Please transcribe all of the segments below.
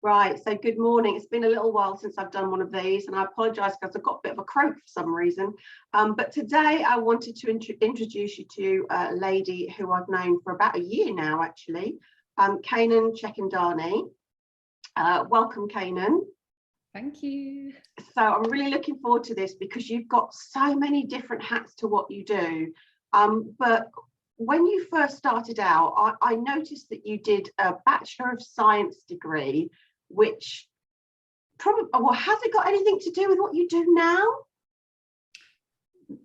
Right, so good morning. It's been a little while since I've done one of these, and I apologise because I've got a bit of a croak for some reason. But today I wanted to introduce you to a lady who I've known for about a year now, actually, Kanan Tekchandani. Welcome, Kanan. Thank you. So I'm really looking forward to this because you've got so many different hats to what you do. But when you first started out, I noticed that you did a Bachelor of Science degree, which probably, well, has it got anything to do with what you do now?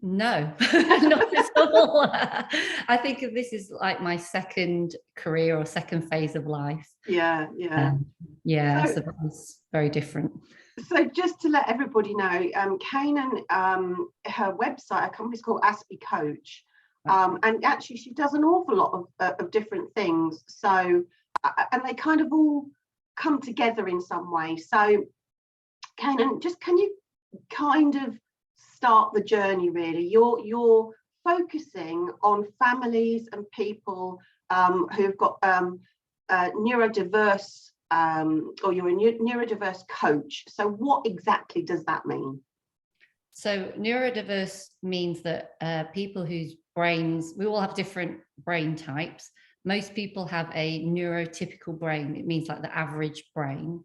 No, not at all. I think this is like my second career or second phase of life. Yeah. So that was very different. So just to let everybody know, Kanan, her website, her company's called Aspie Coach. And actually she does an awful lot of different things. So, and they kind of all come together in some way. So Kanan, just can you kind of start the journey really? You're focusing on families and people who've got neurodiverse, or you're a neurodiverse coach. So what exactly does that mean? So neurodiverse means that people whose brains, we all have different brain types. Most people have a neurotypical brain. It means like the average brain.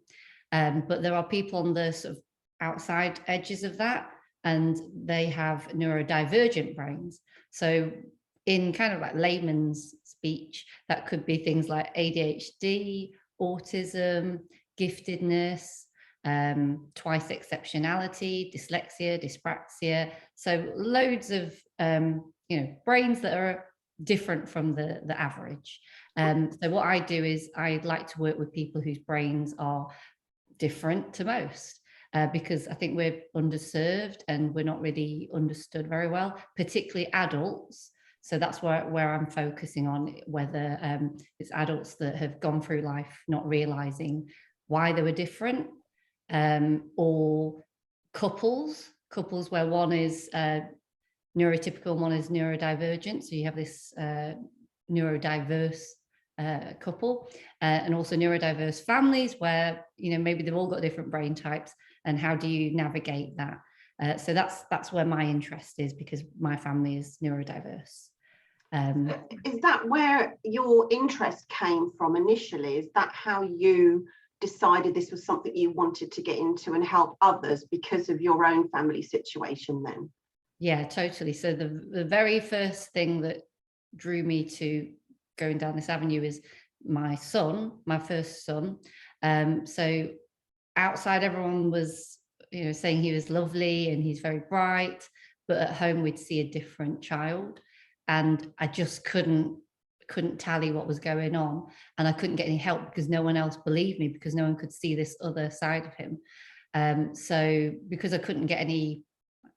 But there are people on the sort of outside edges of that, and they have neurodivergent brains. So in kind of like layman's speech, that could be things like ADHD, autism, giftedness, twice exceptionality, dyslexia, dyspraxia. So loads of brains that are different from the average. So what I do is I like to work with people whose brains are different to most, because I think we're underserved and we're not really understood very well, particularly adults. So that's where I'm focusing on, whether it's adults that have gone through life not realizing why they were different, or couples where one is neurotypical and one is neurodivergent. So you have this neurodiverse couple, and also neurodiverse families where maybe they've all got different brain types, and how do you navigate that? So that's where my interest is, because my family is neurodiverse. Is that where your interest came from initially? Is that how you decided this was something you wanted to get into and help others because of your own family situation then? Yeah, totally. So the very first thing that drew me to going down this avenue is my son, my first son. So outside, everyone was saying he was lovely and he's very bright, but at home we'd see a different child, and I just couldn't tally what was going on, and I couldn't get any help because no one else believed me, because no one could see this other side of him. So because I couldn't get any,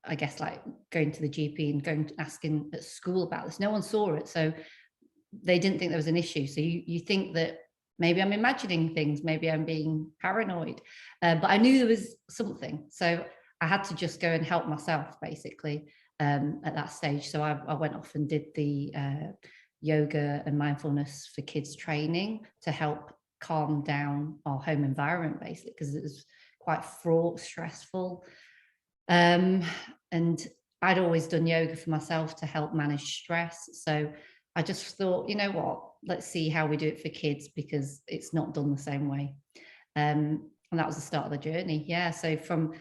I guess, like going to the GP and asking at school about this, no one saw it, so they didn't think there was an issue. So you think that maybe I'm imagining things, maybe I'm being paranoid, but I knew there was something, so I had to just go and help myself basically at that stage. So I went off and did the yoga and mindfulness for kids training to help calm down our home environment, basically, because it was quite fraught, stressful. And I'd always done yoga for myself to help manage stress. So I just thought, you know what, let's see how we do it for kids, because it's not done the same way. And that was the start of the journey. Yeah. So from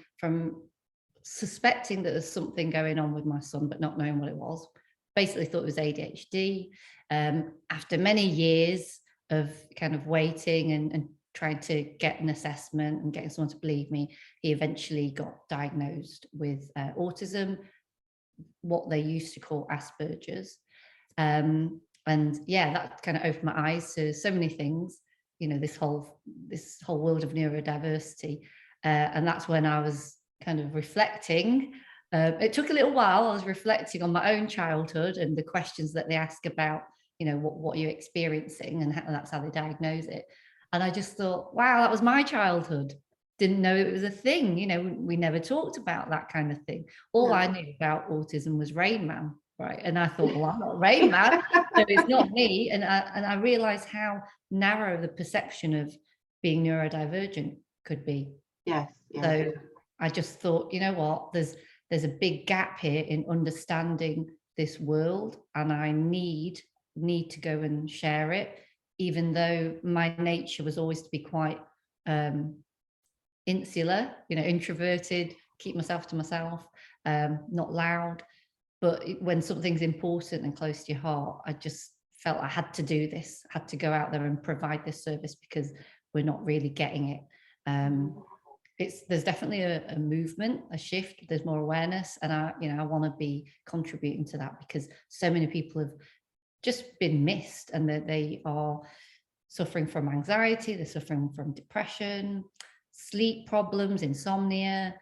suspecting that there's something going on with my son, but not knowing what it was, basically thought it was ADHD. After many years of kind of waiting and trying to get an assessment and getting someone to believe me, he eventually got diagnosed with autism, what they used to call Asperger's. And yeah, that kind of opened my eyes to so many things, this whole world of neurodiversity. And that's when I was kind of reflecting. It took a little while. I was reflecting on my own childhood and the questions that they ask about, what you're experiencing, and that's how they diagnose it. And I just thought, wow, that was my childhood. Didn't know it was a thing. We never talked about that kind of thing. All I knew about autism was Rain Man, right? And I thought, well, I'm not Rain Man, so it's not me. And I realized how narrow the perception of being neurodivergent could be. Yes. Yes. So I just thought, you know what, there's a big gap here in understanding this world, and I need to go and share it, even though my nature was always to be quite insular, introverted, keep myself to myself, not loud. But when something's important and close to your heart, I just felt I had to do this, had to go out there and provide this service, because we're not really getting it. There's definitely a movement, a shift. There's more awareness, and I want to be contributing to that, because so many people have just been missed, and that they are suffering from anxiety, they're suffering from depression, sleep problems, insomnia,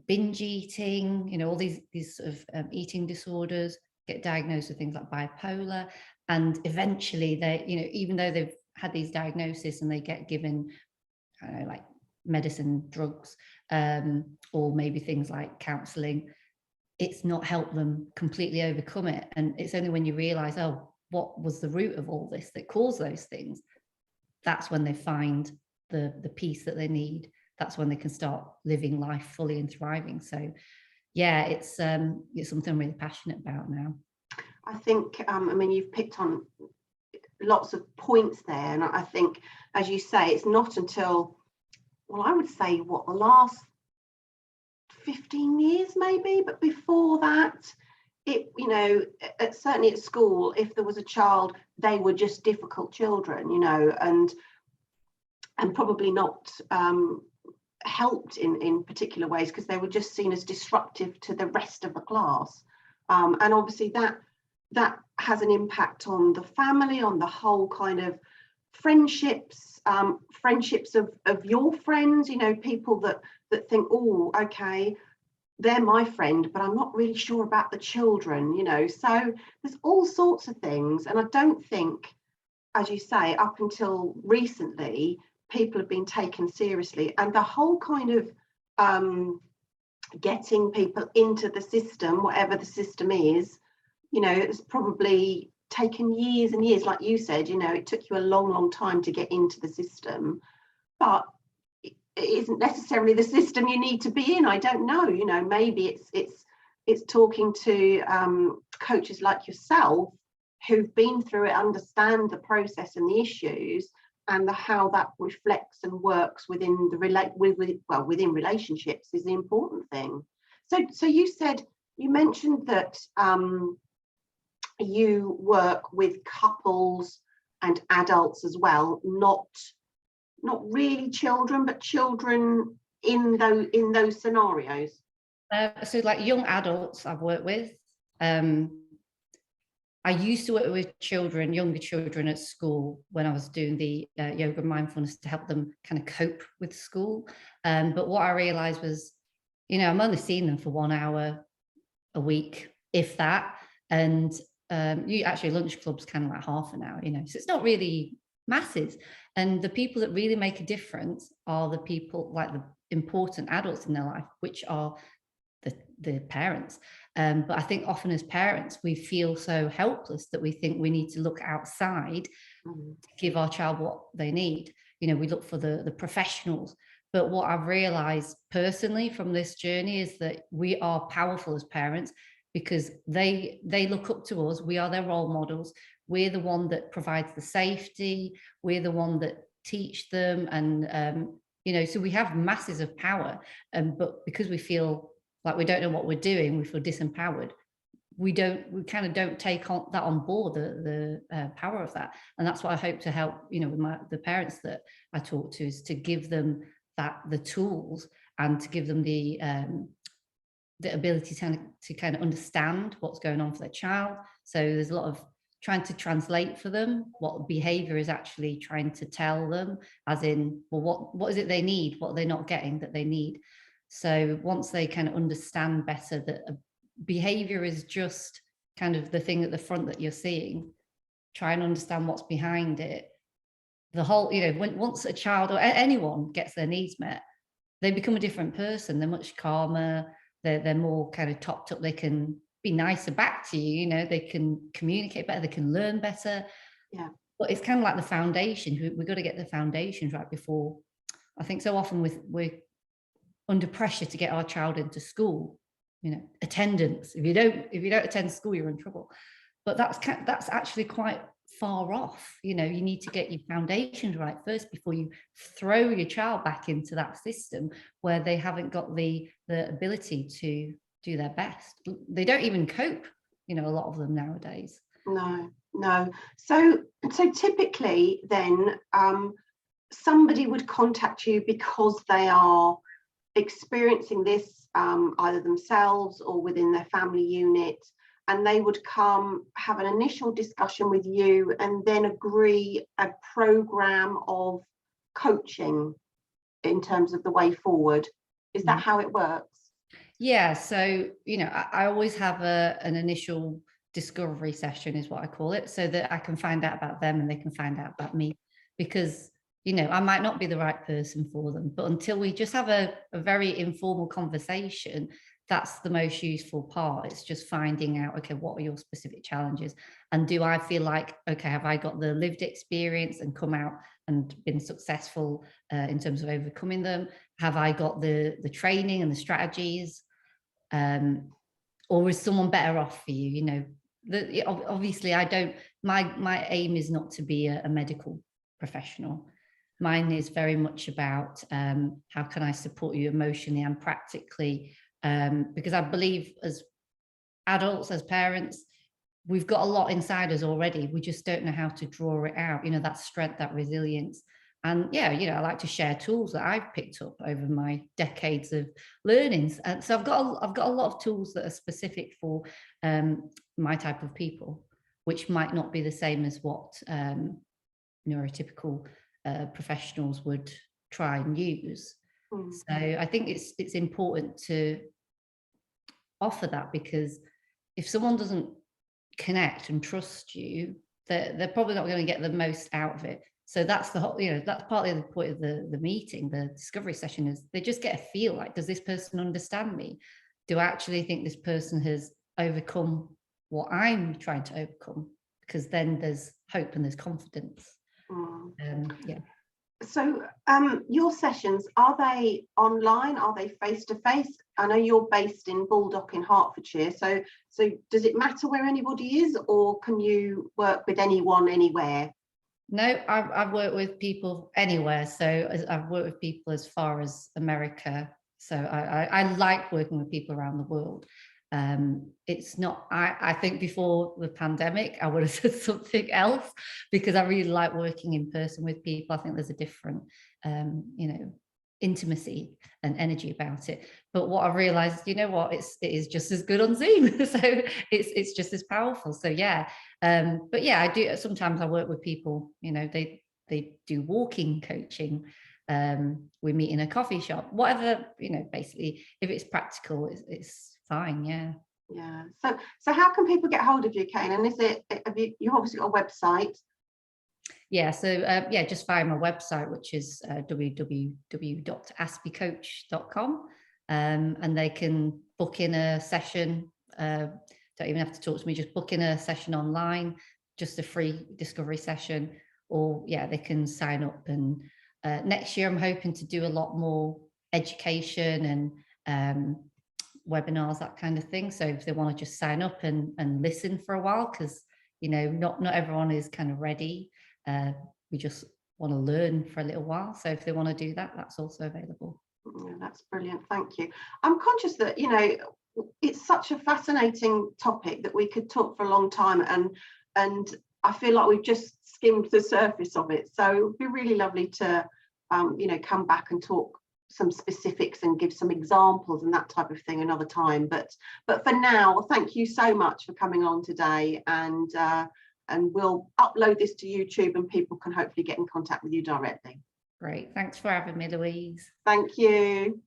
binge eating, all these sort of eating disorders, get diagnosed with things like bipolar, and eventually they, even though they've had these diagnoses and they get given, I don't know, like medicine, drugs, or maybe things like counselling, it's not helped them completely overcome it. And it's only when you realise, oh, what was the root of all this that caused those things, that's when they find the peace that they need. That's when they can start living life fully and thriving. So yeah, it's something I'm really passionate about now. I think you've picked on lots of points there, and I think, as you say, it's not until, well, I would say the last 15 years maybe, but before that, it, certainly at school, if there was a child, they were just difficult children, and probably not helped in particular ways, because they were just seen as disruptive to the rest of the class. And obviously that has an impact on the family, on the whole kind of friendships of your friends, people that think, oh, okay, they're my friend, but I'm not really sure about the children, so there's all sorts of things. And I don't think, as you say, up until recently, people have been taken seriously, and the whole kind of getting people into the system, whatever the system is, it's probably taken years and years. Like you said, it took you a long time to get into the system, but it isn't necessarily the system you need to be in. I don't know, maybe it's talking to coaches like yourself who've been through it, understand the process and the issues, and how that reflects and works within within relationships is the important thing. So you mentioned that you work with couples and adults as well, not really children, but children in those scenarios. So like young adults I've worked with. I used to work with younger children at school when I was doing the yoga and mindfulness to help them kind of cope with school. But what I realized was, I'm only seeing them for 1 hour a week, if that. And lunch club's kind of like half an hour, so it's not really masses. And the people that really make a difference are the people, like the important adults in their life, which are the parents. But I think often as parents, we feel so helpless that we think we need to look outside to give our child what they need. We look for the professionals. But what I've realized personally from this journey is that we are powerful as parents, because they look up to us. We are their role models. We're the one that provides the safety. We're the one that teach them. And, so we have masses of power. But because we feel like we don't know what we're doing, we feel disempowered. We kind of don't take on board the power of that. And that's what I hope to help, with the parents that I talk to, is to give them the tools, and to give them the ability to kind of understand what's going on for their child. So there's a lot of trying to translate for them what behavior is actually trying to tell them, as in, well, what is it they need? What are they not getting that they need? So once they kind of understand better that behavior is just kind of the thing at the front that you're seeing, try and understand what's behind it. The whole, once a child or anyone gets their needs met, they become a different person. They're much calmer. They're more kind of topped up. They can be nicer back to you. They can communicate better. They can learn better. Yeah. But it's kind of like the foundation. We've got to get the foundations right before. I think so often we're under pressure to get our child into school. You know, attendance. If you don't attend school, you're in trouble. But that's actually quite far off. You know, you need to get your foundations right first before you throw your child back into that system where they haven't got the ability to do their best. They don't even cope, you know, a lot of them nowadays. No. So typically then somebody would contact you because they are experiencing this either themselves or within their family unit, and they would come have an initial discussion with you and then agree a program of coaching in terms of the way forward. Is that how it works? Yeah, so you know, I always have an initial discovery session is what I call it, so that I can find out about them and they can find out about me, because you know, I might not be the right person for them, but until we just have a very informal conversation, that's the most useful part. It's just finding out, okay, what are your specific challenges? And do I feel like, okay, have I got the lived experience and come out and been successful in terms of overcoming them? Have I got the training and the strategies? Or is someone better off for you? You know, obviously I don't, my aim is not to be a medical professional. Mine is very much about how can I support you emotionally and practically, because I believe as adults, as parents, we've got a lot inside us already. We just don't know how to draw it out, you know, that strength, that resilience. And yeah, you know, I like to share tools that I've picked up over my decades of learnings. And so I've got a lot of tools that are specific for my type of people, which might not be the same as what neurotypical professionals would try and use. So I think it's important to offer that, because if someone doesn't connect and trust you, they're probably not going to get the most out of it. So that's the whole, you know, that's partly the point of the meeting, the discovery session, is they just get a feel like, does this person understand me? Do I actually think this person has overcome what I'm trying to overcome? Because then there's hope and there's confidence. Yeah. So your sessions, are they online? Are they face-to-face? I know you're based in Baldock in Hertfordshire. So does it matter where anybody is, or can you work with anyone anywhere? No, I've worked with people anywhere. So I've worked with people as far as America. So I like working with people around the world. It's not, I think before the pandemic, I would have said something else, because I really like working in person with people. I think there's a different, you know, intimacy and energy about it. But what I realized, you know what, it is just as good on Zoom. So it's just as powerful. So yeah. But yeah, I do, sometimes I work with people, you know, they do walking coaching. We meet in a coffee shop, whatever, you know, basically, if it's practical, it's fine. Yeah. So how can people get hold of you, Kanan? Is it, you obviously got a website? Yeah, so yeah, just via my website, which is www.aspiecoach.com, and they can book in a session. Don't even have to talk to me, just book in a session online, just a free discovery session, or yeah, they can sign up. And next year I'm hoping to do a lot more education and webinars, that kind of thing. So if they want to just sign up and listen for a while, because you know, not everyone is kind of ready. We just want to learn for a little while. So if they want to do that, that's also available. Yeah, that's brilliant. Thank you. I'm conscious that, you know, it's such a fascinating topic that we could talk for a long time, and I feel like we've just skimmed the surface of it. So it would be really lovely to, you know, come back and talk some specifics and give some examples and that type of thing another time. But for now, thank you so much for coming on today, and we'll upload this to YouTube and people can hopefully get in contact with you directly. Great. Thanks for having me, Louise. Thank you.